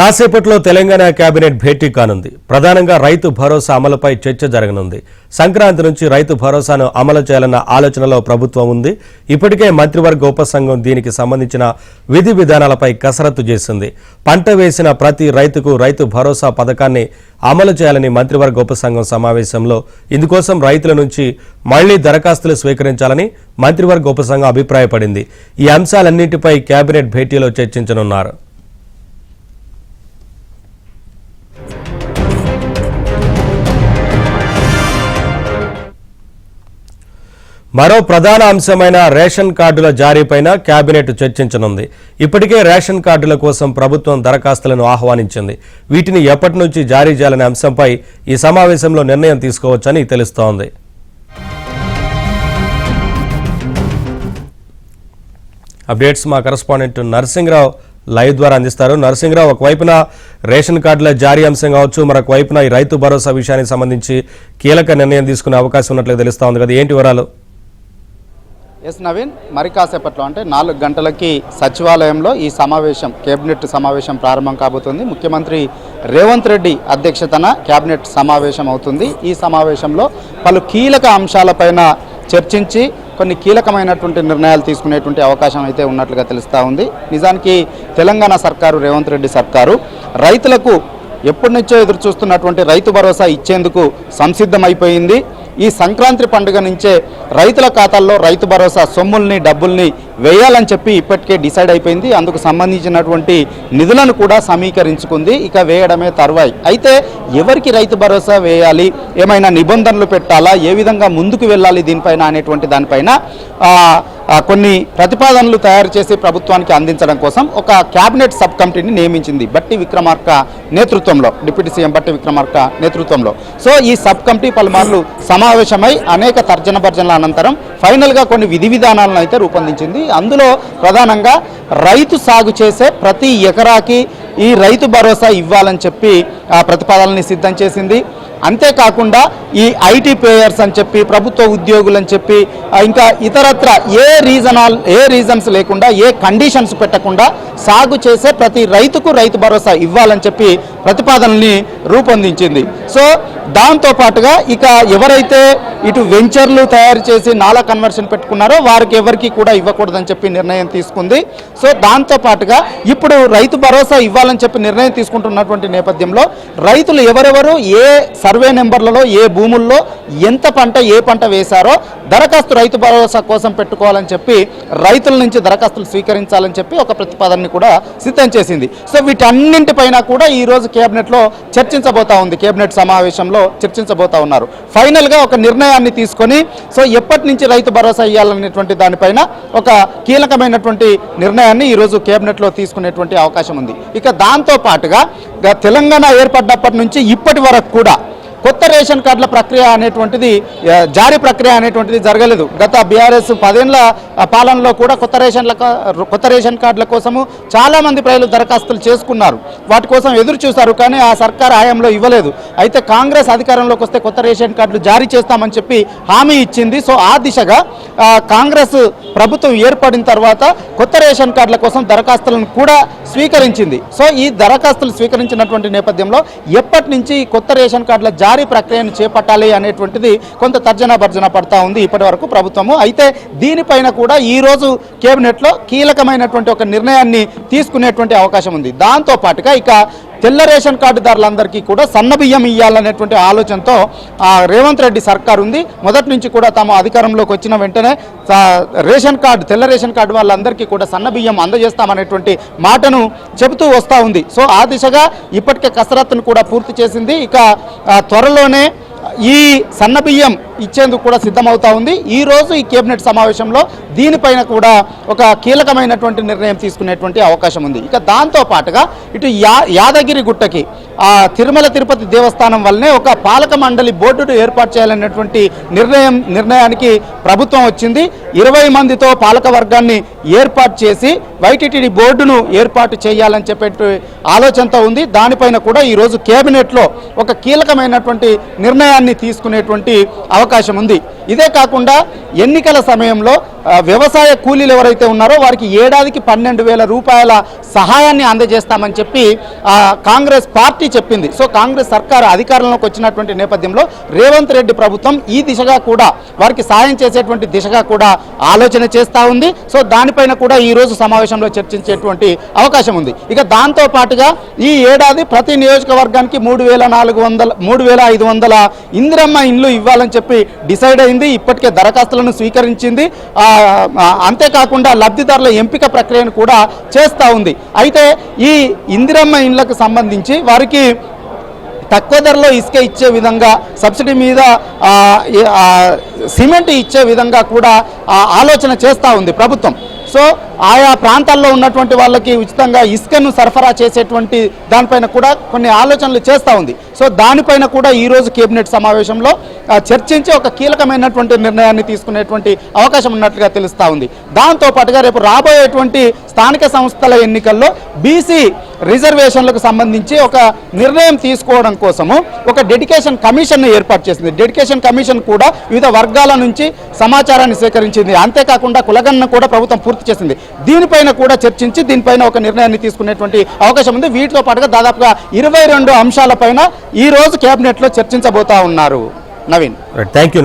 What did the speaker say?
కాసేపట్లో తెలంగాణ కేబినెట్ భేటీ కానుంది. ప్రధానంగా రైతు భరోసా అమలుపై చర్చ జరగనుంది. సంక్రాంతి నుంచి రైతు భరోసాను అమలు చేయాలన్న ఆలోచనలో ప్రభుత్వం ఉంది. ఇప్పటికే మంత్రివర్గ ఉపసంఘం దీనికి సంబంధించిన విధి విధానాలపై కసరత్తు చేసింది. పంట వేసిన ప్రతి రైతుకు రైతు భరోసా పథకాన్ని అమలు చేయాలని మంత్రివర్గ ఉపసంఘం సమావేశంలో ఇందుకోసం రైతుల నుంచి మళ్లీ దరఖాస్తులు స్వీకరించాలని మంత్రివర్గ ఉపసంఘం అభిప్రాయపడింది. ఈ అంశాలన్నింటిపై కేబినెట్ భేటీలో చర్చించనున్నారు. మరో ప్రధాన అంశమైన రేషన్ కార్డుల జారీపైన కేబినెట్ చర్చించనుంది. ఇప్పటికే రేషన్ కార్డుల కోసం ప్రభుత్వం దరఖాస్తులను ఆహ్వానించింది. వీటిని ఎప్పటి నుంచి జారీ చేయాలనే అంశంపై ఈ సమావేశంలో నిర్ణయం తీసుకోవచ్చని తెలుస్తోంది. అప్డేట్స్ మా కరెస్పాండెంట్ నరసింగరావు లైవ్ ద్వారా అందిస్తారు. నరసింగరావు, ఒకవైపున రేషన్ కార్డుల జారీ అంశం కావచ్చు, మరొక వైపున ఈ రైతు భరోసా విషయానికి సంబంధించి కీలక నిర్ణయం తీసుకునే అవకాశం ఉన్నట్లు తెలుస్తా ఉంది కదా, ఏంటి వివరాలు? ఎస్ నవీన్, మరి కాసేపట్లో అంటే 4 గంటలకి సచివాలయంలో ఈ సమావేశం, కేబినెట్ సమావేశం ప్రారంభం కాబోతుంది. ముఖ్యమంత్రి రేవంత్ రెడ్డి అధ్యక్షతన కేబినెట్ సమావేశం అవుతుంది. ఈ సమావేశంలో పలు కీలక అంశాలపైన చర్చించి కొన్ని కీలకమైనటువంటి నిర్ణయాలు తీసుకునేటువంటి అవకాశం అయితే ఉన్నట్లుగా తెలుస్తూ ఉంది. నిజానికి తెలంగాణ సర్కారు, రేవంత్ రెడ్డి సర్కారు రైతులకు ఎప్పటి నుంచో ఎదురు చూస్తున్నటువంటి రైతు భరోసా ఇచ్చేందుకు సంసిద్ధమైపోయింది. ఈ సంక్రాంతి పండుగ నుంచే రైతుల ఖాతాల్లో రైతు భరోసా సొమ్ముల్ని, డబ్బుల్ని వేయాలని చెప్పి ఇప్పటికే డిసైడ్ అయిపోయింది. అందుకు సంబంధించినటువంటి నిధులను కూడా సమీకరించుకుంది. ఇక వేయడమే తర్వాయి. అయితే ఎవరికి రైతు భరోసా వేయాలి, ఏమైనా నిబంధనలు పెట్టాలా, ఏ విధంగా ముందుకు వెళ్ళాలి దీనిపైన అనేటువంటి దానిపైన కొన్ని ప్రతిపాదనలు తయారు చేసి ప్రభుత్వానికి అందించడం కోసం ఒక కేబినెట్ సబ్ కమిటీని నియమించింది బట్టి విక్రమార్క నేతృత్వంలో, డిప్యూటీ సీఎం బట్టి విక్రమార్క నేతృత్వంలో. సో ఈ సబ్ కమిటీ పలుమార్లు సమావేశమై అనేక తర్జన భర్జనల అనంతరం ఫైనల్గా కొన్ని విధి విధానాలను అయితే రూపొందించింది. అందులో ప్రధానంగా రైతు సాగు చేసే ప్రతి ఎకరాకి ఈ రైతు భరోసా ఇవ్వాలని చెప్పి ప్రతిపాదనని సిద్ధం చేసింది. అంతేకాకుండా ఈ ఐటీ పేయర్స్ అని చెప్పి, ప్రభుత్వ ఉద్యోగులు అని చెప్పి, ఇంకా ఇతరత్ర ఏ రీజన్స్ లేకుండా, ఏ కండిషన్స్ పెట్టకుండా సాగు చేసే ప్రతి రైతుకు రైతు భరోసా ఇవ్వాలని చెప్పి ప్రతిపాదనల్ని రూపొందించింది. సో దాంతోపాటుగా ఇక ఎవరైతే ఇటు వెంచర్లు తయారు చేసి నాలా కన్వర్షన్ పెట్టుకున్నారో వారికి ఎవరికి కూడా ఇవ్వకూడదని చెప్పి నిర్ణయం తీసుకుంది. సో దాంతోపాటుగా ఇప్పుడు రైతు భరోసా ఇవ్వాలని చెప్పి నిర్ణయం తీసుకుంటున్నటువంటి నేపథ్యంలో రైతులు ఎవరెవరు ఏ సర్వే నెంబర్లలో, ఏ భూముల్లో ఎంత పంట, ఏ పంట వేశారో దరఖాస్తు రైతు భరోసా కోసం పెట్టుకోవాలని చెప్పి రైతుల నుంచి దరఖాస్తులు స్వీకరించాలని చెప్పి ఒక ప్రతిపాదనని కూడా సిద్ధం చేసింది. సో వీటన్నింటిపైన కూడా ఈరోజు కేబినెట్లో చర్చించబోతా ఉంది. కేబినెట్ సమావేశంలో చర్చించబోతా ఉన్నారు. ఫైనల్గా ఒక నిర్ణయాన్ని తీసుకొని సో ఎప్పటి నుంచి రైతు భరోసా ఇవ్వాలనేటువంటి దానిపైన ఒక కీలకమైనటువంటి నిర్ణయాన్ని ఈరోజు కేబినెట్లో తీసుకునేటువంటి అవకాశం ఉంది. ఇక దాంతో పాటుగా తెలంగాణ ఏర్పడినప్పటి నుంచి ఇప్పటి వరకు కూడా కొత్త రేషన్ కార్డుల ప్రక్రియ అనేటువంటిది, జారీ ప్రక్రియ అనేటువంటిది జరగలేదు. గత బీఆర్ఎస్ 10 ఏళ్ల పాలనలో కూడా కొత్త రేషన్ కార్డుల కోసము చాలామంది ప్రజలు దరఖాస్తులు చేసుకున్నారు. వాటి కోసం ఎదురు చూశారు, కానీ ఆ సర్కార్ హయాంలో ఇవ్వలేదు. అయితే కాంగ్రెస్ అధికారంలోకి వస్తే కొత్త రేషన్ కార్డులు జారీ చేస్తామని చెప్పి హామీ ఇచ్చింది. సో ఆ దిశగా కాంగ్రెస్ ప్రభుత్వం ఏర్పడిన తర్వాత కొత్త రేషన్ కార్డుల కోసం దరఖాస్తులను కూడా స్వీకరించింది. సో ఈ దరఖాస్తులు స్వీకరించినటువంటి నేపథ్యంలో ఎప్పటి నుంచి కొత్త రేషన్ కార్డుల జారీ ప్రక్రియను చేపట్టాలి అనేటువంటిది కొంత తర్జన భర్జన పడతా ఉంది ఇప్పటి వరకు ప్రభుత్వము. అయితే దీనిపైన కూడా ఈరోజు కేబినెట్లో కీలకమైనటువంటి ఒక నిర్ణయాన్ని తీసుకునేటువంటి అవకాశం ఉంది. దాంతోపాటుగా ఇక తెల్ల రేషన్ కార్డుదారులందరికీ కూడా సన్నబియ్యం ఇవ్వాలనేటువంటి ఆలోచనతో రేవంత్ రెడ్డి సర్కార్ ఉంది. మొదటి నుంచి కూడా తాము అధికారంలోకి వచ్చిన వెంటనే తెల్ల రేషన్ కార్డు వాళ్ళందరికీ కూడా సన్నబియ్యం అందజేస్తామనేటువంటి మాటను చెబుతూ వస్తూ ఉంది. సో ఆ దిశగా ఇప్పటికే కసరత్తును కూడా పూర్తి చేసింది. ఇక త్వరలోనే ఈ సన్నబియ్యం ఇచ్చేందుకు కూడా సిద్ధమవుతా ఉంది. ఈరోజు ఈ కేబినెట్ సమావేశంలో దీనిపైన కూడా ఒక కీలకమైనటువంటి నిర్ణయం తీసుకునేటువంటి అవకాశం ఉంది. ఇక దాంతో పాటుగా ఇటు యాదగిరి గుట్టకి తిరుమల తిరుపతి దేవస్థానం వల్లనే ఒక పాలక మండలి బోర్డును ఏర్పాటు చేయాలనేటువంటి నిర్ణయానికి ప్రభుత్వం వచ్చింది. 20 మందితో పాలక వర్గాన్ని ఏర్పాటు చేసి వైటీటీడీ బోర్డును ఏర్పాటు చేయాలని చెప్పే ఆలోచనతో ఉంది. దానిపైన కూడా ఈరోజు కేబినెట్లో ఒక కీలకమైనటువంటి నిర్ణయాన్ని తీసుకునేటువంటి అవకాశం ఉంది. ఇదే కాకుండా ఎన్నికల సమయంలో వ్యవసాయ కూలీలు ఎవరైతే ఉన్నారో వారికి ఏడాదికి 12,000 రూపాయల సహాయాన్ని అందజేస్తామని చెప్పి కాంగ్రెస్ పార్టీ చెప్పింది. సో కాంగ్రెస్ సర్కారు అధికారంలోకి వచ్చినటువంటి నేపథ్యంలో రేవంత్ రెడ్డి ప్రభుత్వం ఈ దిశగా కూడా వారికి సాయం చేసేటువంటి దిశగా కూడా ఆలోచన చేస్తూ ఉంది. సో దానిపైన కూడా ఈరోజు సమావేశంలో చర్చించేటువంటి అవకాశం ఉంది. ఇక దాంతో పాటుగా ఈ ఏడాది ప్రతి నియోజకవర్గానికి 3,500 ఇందిరమ్మ ఇండ్లు ఇవ్వాలని చెప్పి డిసైడ్ అయింది. ఇప్పటికే దరఖాస్తులను స్వీకరించింది. అంతేకాకుండా లబ్ధిదారుల ఎంపిక ప్రక్రియను కూడా చేస్తూ ఉంది. అయితే ఈ ఇందిరమ్మ ఇండ్లకు సంబంధించి వారికి తక్కువ ధరలో ఇసుక ఇచ్చే విధంగా, సబ్సిడీ మీద సిమెంట్ ఇచ్చే విధంగా కూడా ఆలోచన చేస్తూ ఉంది ప్రభుత్వం. సో ఆయా ప్రాంతాల్లో ఉన్నటువంటి వాళ్ళకి ఉచితంగా ఇసుకను సరఫరా చేసేటువంటి దానిపైన కూడా కొన్ని ఆలోచనలు చేస్తూ ఉంది. సో దానిపైన కూడా ఈరోజు కేబినెట్ సమావేశంలో చర్చించి ఒక కీలకమైనటువంటి నిర్ణయాన్ని తీసుకునేటువంటి అవకాశం ఉన్నట్లుగా తెలుస్తూ ఉంది. దాంతోపాటుగా రేపు రాబోయేటువంటి స్థానిక సంస్థల ఎన్నికల్లో బీసీ రిజర్వేషన్లకు సంబంధించి ఒక నిర్ణయం తీసుకోవడం కోసము ఒక డెడికేషన్ కమిషన్ను ఏర్పాటు చేసింది. డెడికేషన్ కమిషన్ కూడా వివిధ వర్గాల నుంచి సమాచారాన్ని సేకరించింది. అంతేకాకుండా కులగణన కూడా ప్రభుత్వం పూర్తి చేసింది. దీనిపైన కూడా చర్చించి దీనిపైన ఒక నిర్ణయాన్ని తీసుకునేటువంటి అవకాశం ఉంది. వీటితో పాటుగా దాదాపుగా 22 అంశాలపైన ఈ రోజు కేబినెట్లో చర్చించబోతా ఉన్నారు. Naveen, thank you.